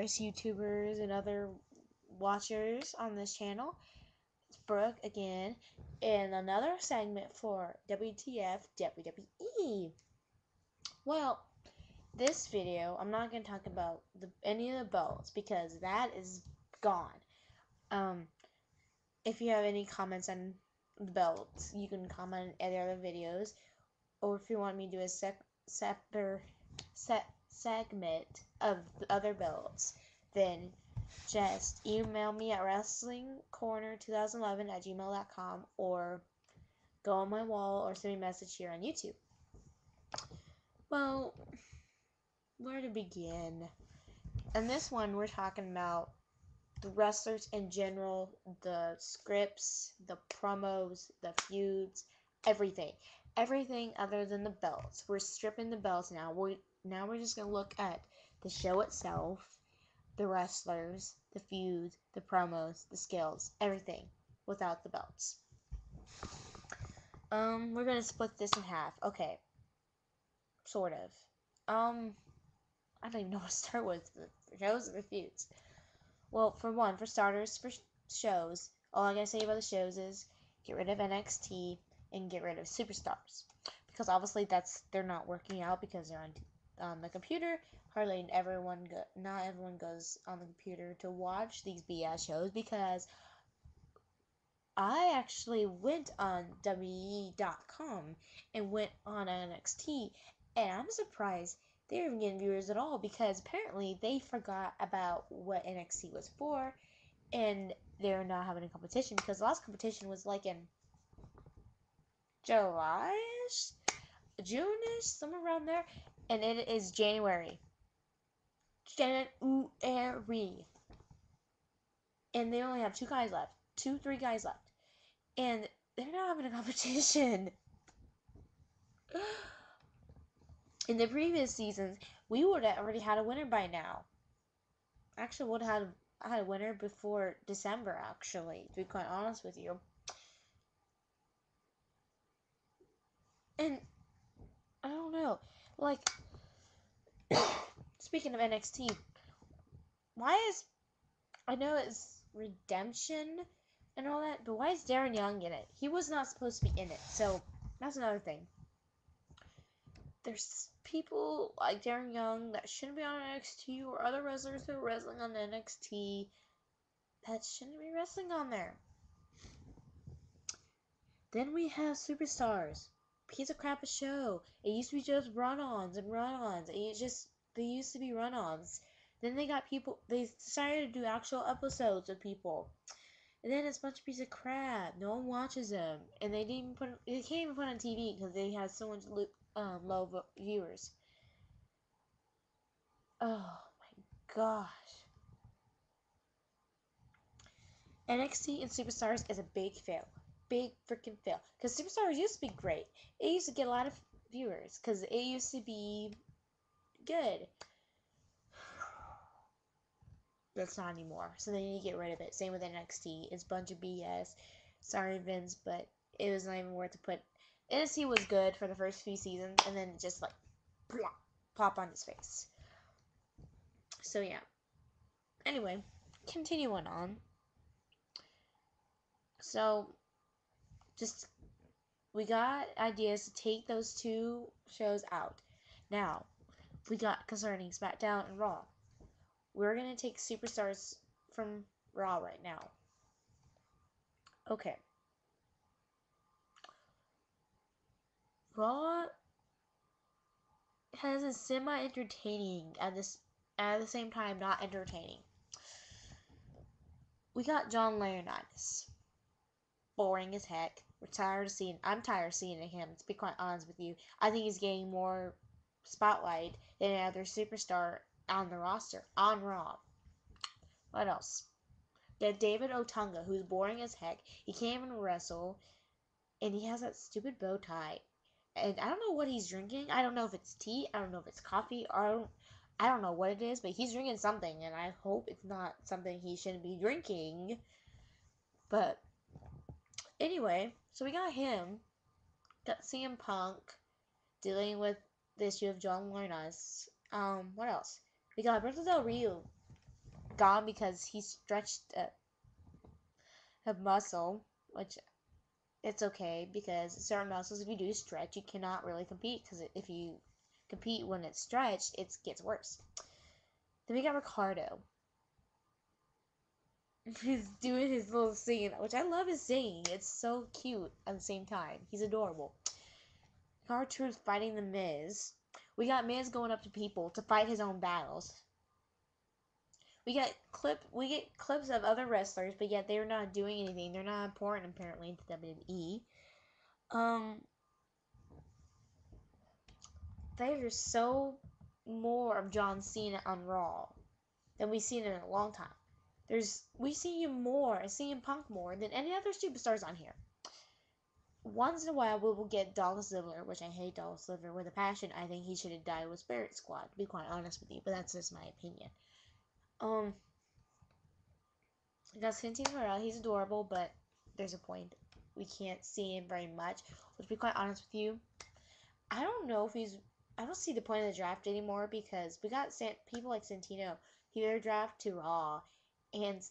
numerous YouTubers and other watchers on this channel. It's Brooke again, in another segment for WTF WWE. Well, this video, I'm not going to talk about any of the belts because that is gone. If you have any comments on the belts, you can comment in the other videos, or if you want me to do a segment of the other belts, then just email me at wrestlingcorner2011@gmail.com, or go on my wall, or send me a message here on YouTube. Well, where to begin? In this one, we're talking about the wrestlers in general, the scripts, the promos, the feuds, everything other than the belts. We're stripping the belts now. We're just gonna look at the show itself, the wrestlers, the feuds, the promos, the skills, everything without the belts. We're gonna split this in half. Okay, sort of. I don't even know what to start with. The shows or the feuds. Well, for starters, for shows, all I gotta say about the shows is get rid of NXT and get rid of Superstars, because obviously they're not working out because they're on the computer. Not everyone goes on the computer to watch these BS shows, because I actually went on WWE.com and went on NXT, and I'm surprised they were even getting viewers at all, because apparently they forgot about what NXT was for, and they're not having a competition, because the last competition was like in July-ish, June-ish, somewhere around there, and it is January. And they only have 3 guys left, and they're not having a competition. In the previous seasons, we would have already had a winner by now. Actually, would have had a winner before December, actually, to be quite honest with you. And I don't know, like, speaking of NXT, I know it's Redemption and all that, but why is Darren Young in it? He was not supposed to be in it, so that's another thing. There's people like Darren Young that shouldn't be on NXT, or other wrestlers who are wrestling on NXT that shouldn't be wrestling on there. Then we have Superstars. Piece of crap of show. It used to be just run-ons and run-ons. They used to be run-ons. Then they decided to do actual episodes with people. And then it's a bunch of piece of crap. No one watches them. And they can't even put on TV because they have so much low viewers. Oh my gosh. NXT and Superstars is a big fail. Big freaking fail. Because Superstars used to be great. It used to get a lot of viewers. Because it used to be good. That's not anymore. So they need to get rid of it. Same with NXT. It's a bunch of BS. Sorry, Vince, but it was not even worth to put. NXT was good for the first few seasons, and then just like pop on his face. So yeah. Anyway, continuing on. So we got ideas to take those 2 shows out. Now, we got concerning SmackDown and Raw. We're gonna take Superstars from Raw right now. Okay. Raw has a semi-entertaining at the same time not entertaining. We got John Laurinaitis. Boring as heck. I'm tired of seeing him, to be quite honest with you. I think he's getting more spotlight than any other superstar on the roster, on Raw. What else? We have David Otunga, who's boring as heck. He can't even wrestle, and he has that stupid bow tie. And I don't know what he's drinking. I don't know if it's tea. I don't know if it's coffee. I don't know what it is, but he's drinking something, and I hope it's not something he shouldn't be drinking. But anyway, so we got him. Got CM Punk dealing with the issue of John Laurinaitis. What else? We got Alberto Del Rio gone because he stretched a muscle, which it's okay because certain muscles, if you do stretch, you cannot really compete because if you compete when it's stretched, it gets worse. Then we got Ricardo. He's doing his little singing, which I love his singing. It's so cute at the same time. He's adorable. R-Truth fighting the Miz. We got Miz going up to people to fight his own battles. We get clips of other wrestlers, but yet they're not doing anything. They're not important apparently to WWE. There's so more of John Cena on Raw than we've seen in a long time. We see him more, CM Punk more than any other superstars on here. Once in a while, we will get Dolph Ziggler, which I hate Dolph Ziggler with a passion. I think he should have died with Spirit Squad, to be quite honest with you, but that's just my opinion. We got Santino Marella. He's adorable, but there's a point. We can't see him very much. But to be quite honest with you, I don't know if I don't see the point of the draft anymore because we got people like Santino. He either draft to Raw, and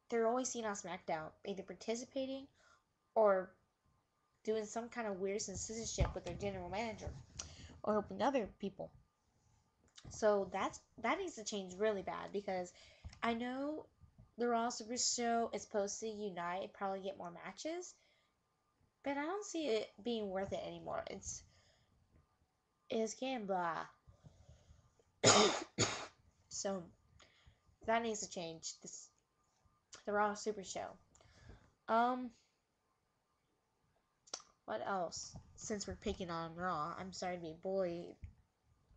they're always seen on SmackDown, either participating or doing some kind of weird censorship with their general manager or helping other people. So that needs to change really bad because I know the Raw Super Show is supposed to unite and probably get more matches, but I don't see it being worth it anymore. It's getting blah. So that needs to change. The Raw Super Show. What else? Since we're picking on Raw, I'm sorry to be a boy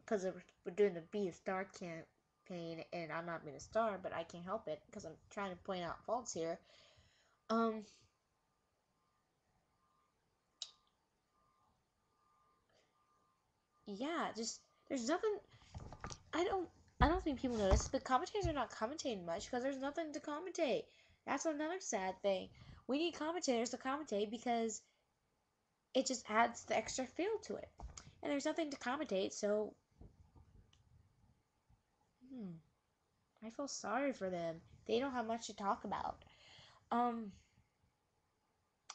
because we're doing the Be a Star campaign, and I'm not being a star, but I can't help it because I'm trying to point out faults here. Yeah, just there's nothing. I don't think people notice. The commentators are not commentating much because there's nothing to commentate. That's another sad thing. We need commentators to commentate because it just adds the extra feel to it. And there's nothing to commentate, so I feel sorry for them. They don't have much to talk about. Then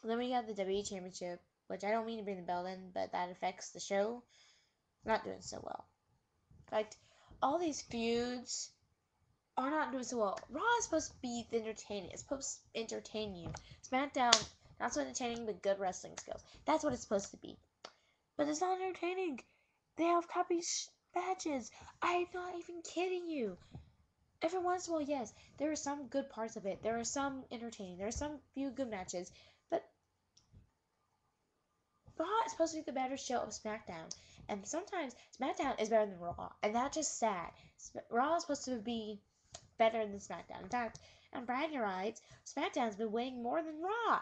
we got the WWE Championship, which I don't mean to bring the belt in, but that affects the show. Not doing so well. In fact, all these feuds are not doing so well. Raw is supposed to be entertaining. It's supposed to entertain you. SmackDown, not so entertaining, but good wrestling skills. That's what it's supposed to be. But it's not entertaining. They have crappy matches. I'm not even kidding you. Every once in a while, yes, there are some good parts of it. There are some entertaining. There are some few good matches. But Raw is supposed to be the better show of SmackDown. And sometimes SmackDown is better than Raw. And that's just sad. Raw is supposed to be better than SmackDown. In fact, on bragging rights, SmackDown's been winning more than Raw.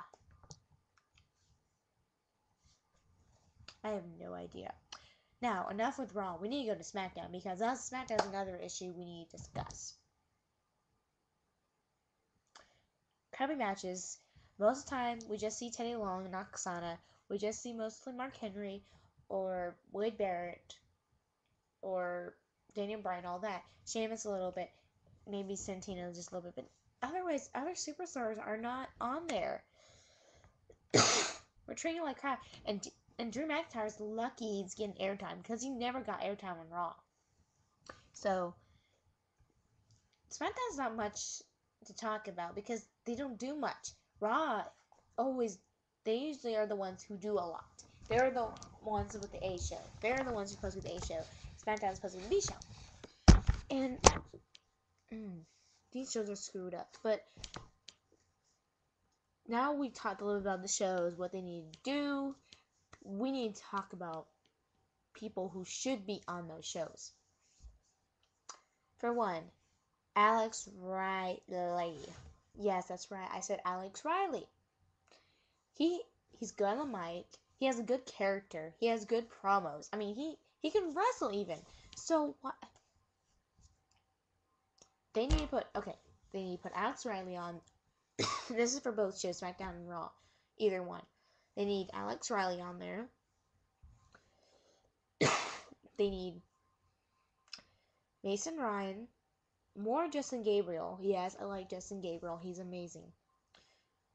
I have no idea. Now, enough with Raw. We need to go to SmackDown because SmackDown's another issue we need to discuss. Crappy matches. Most of the time, we just see Teddy Long and Oksana. We just see mostly Mark Henry or Wade Barrett or Daniel Bryan, all that. Sheamus a little bit. Maybe Santino just a little bit. But otherwise, other superstars are not on there. We're treating it like crap. And Drew McIntyre's lucky he's getting airtime because he never got airtime on Raw. So, SmackDown's not much to talk about because they don't do much. Raw, they usually are the ones who do a lot. They're the ones with the A show. They're the ones who supposed to be the A show. SmackDown's supposed to be the B show. And these shows are screwed up. But now we've talked a little bit about the shows, what they need to do. We need to talk about people who should be on those shows. For one, Alex Riley. Yes, that's right. I said Alex Riley. He's good on the mic. He has a good character. He has good promos. I mean, he can wrestle even. So what? They need to put Alex Riley on. This is for both shows, SmackDown and Raw. Either one. They need Alex Riley on there. They need Mason Ryan, more Justin Gabriel. Yes, I like Justin Gabriel. He's amazing.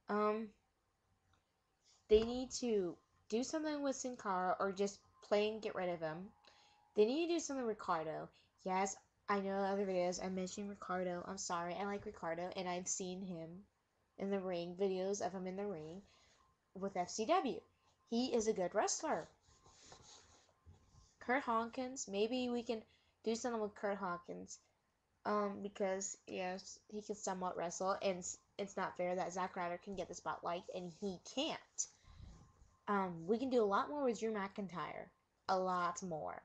Um, they need to do something with Sin Cara or just plain get rid of him. They need to do something with Ricardo. Yes, I know in other videos I mentioned Ricardo. I'm sorry, I like Ricardo, and I've seen him in the ring, videos of him in the ring with FCW. He is a good wrestler. Kurt Hawkins, maybe we can do something with Kurt Hawkins. Because yes, he can somewhat wrestle, and it's not fair that Zack Ryder can get the spotlight and he can't. We can do a lot more with Drew McIntyre. A lot more.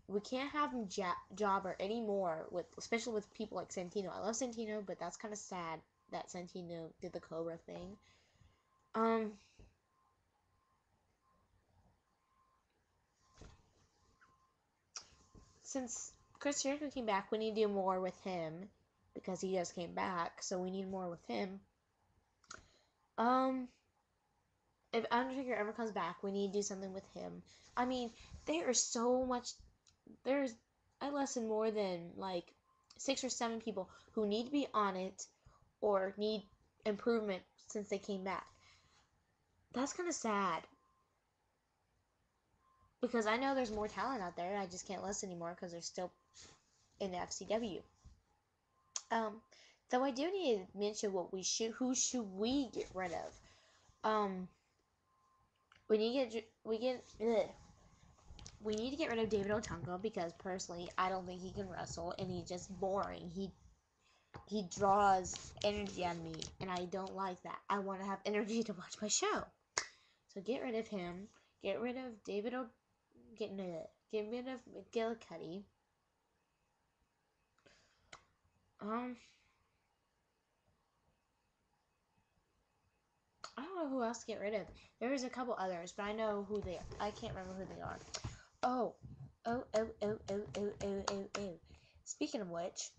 We can't have him jobber anymore, especially with people like Santino. I love Santino, but that's kind of sad that Santino did the Cobra thing. Since Chris Jericho came back, we need to do more with him because he just came back, so we need more with him. If Undertaker ever comes back, we need to do something with him. I mean, there is so much. I listen more than like 6 or 7 people who need to be on it or need improvement since they came back. That's kind of sad. Because I know there's more talent out there. I just can't listen anymore because they're still in the FCW. Though I do need to mention who should we get rid of? We need to get rid of David Otunga because personally I don't think he can wrestle and he's just boring. He draws energy on me and I don't like that. I want to have energy to watch my show. So get rid of him. Get rid of get rid of McGillicuddy. I don't know who else to get rid of. There's a couple others, but I know who they are. I can't remember who they are. Oh. Speaking of which,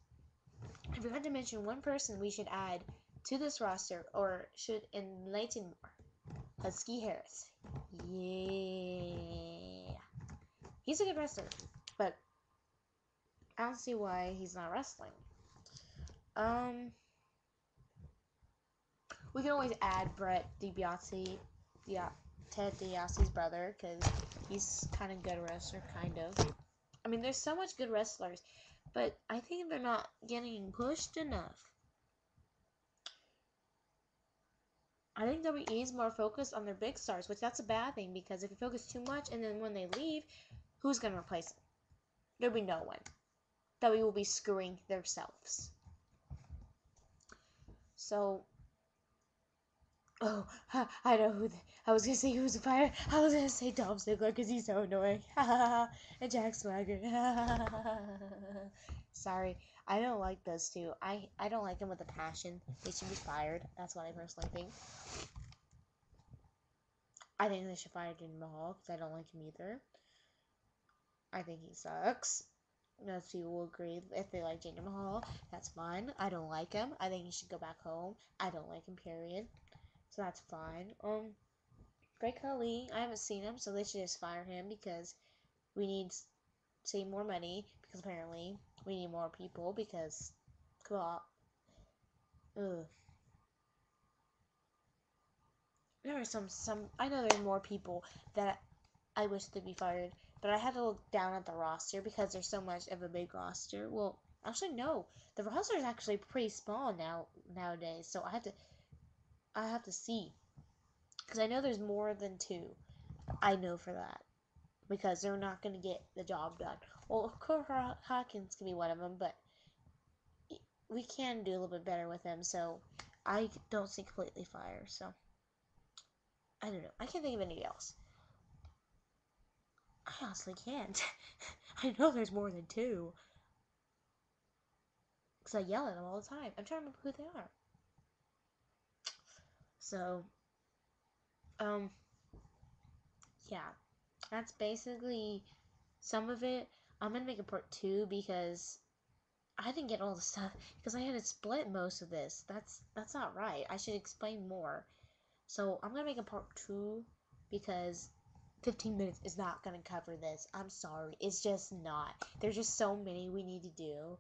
I forgot to mention one person we should add to this roster, or should enlighten more. Husky Harris. Yeah. He's a good wrestler, but I don't see why he's not wrestling. We can always add Brett DiBiase, Ted DiBiase's brother, because he's kind of good wrestler, kind of. I mean, there's so much good wrestlers, but I think they're not getting pushed enough. I think WWE is more focused on their big stars, which that's a bad thing, because if you focus too much and then when they leave, who's going to replace them? There'll be no one. WWE will be screwing themselves. So, I know who. I was gonna say who's fired. I was gonna say Tom Ziggler because he's so annoying. And Jack Swagger. Sorry, I don't like those two. I don't like them with a passion. They should be fired. That's what I personally think. I think they should fire Jinder Mahal because I don't like him either. I think he sucks. Most people will agree if they like Jinder Mahal. That's fine. I don't like him. I think he should go back home. I don't like him, period. So that's fine. Great Khali, I haven't seen him, so they should just fire him because we need to save more money because apparently we need more people because, cool. There are some, I know there's more people that I wish they'd be fired, but I had to look down at the roster because there's so much of a big roster. Well, actually, no. The roster is actually pretty small nowadays, so I have to see. Because I know there's more than 2. I know for that. Because they're not going to get the job done. Well, Kurt Hawkins can be one of them, but we can do a little bit better with him, so I don't see completely fire, so I don't know. I can't think of anybody else. I honestly can't. I know there's more than 2. Because I yell at them all the time. I'm trying to remember who they are. So, yeah. That's basically some of it. I'm going to make a part 2 because I didn't get all the stuff. Because I had to split most of this. That's not right. I should explain more. So, I'm going to make a part 2 because 15 minutes is not going to cover this. I'm sorry. It's just not. There's just so many we need to do.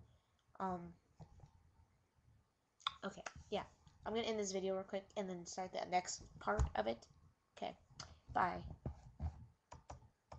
Okay, yeah. I'm gonna end this video real quick and then start the next part of it. Okay, bye.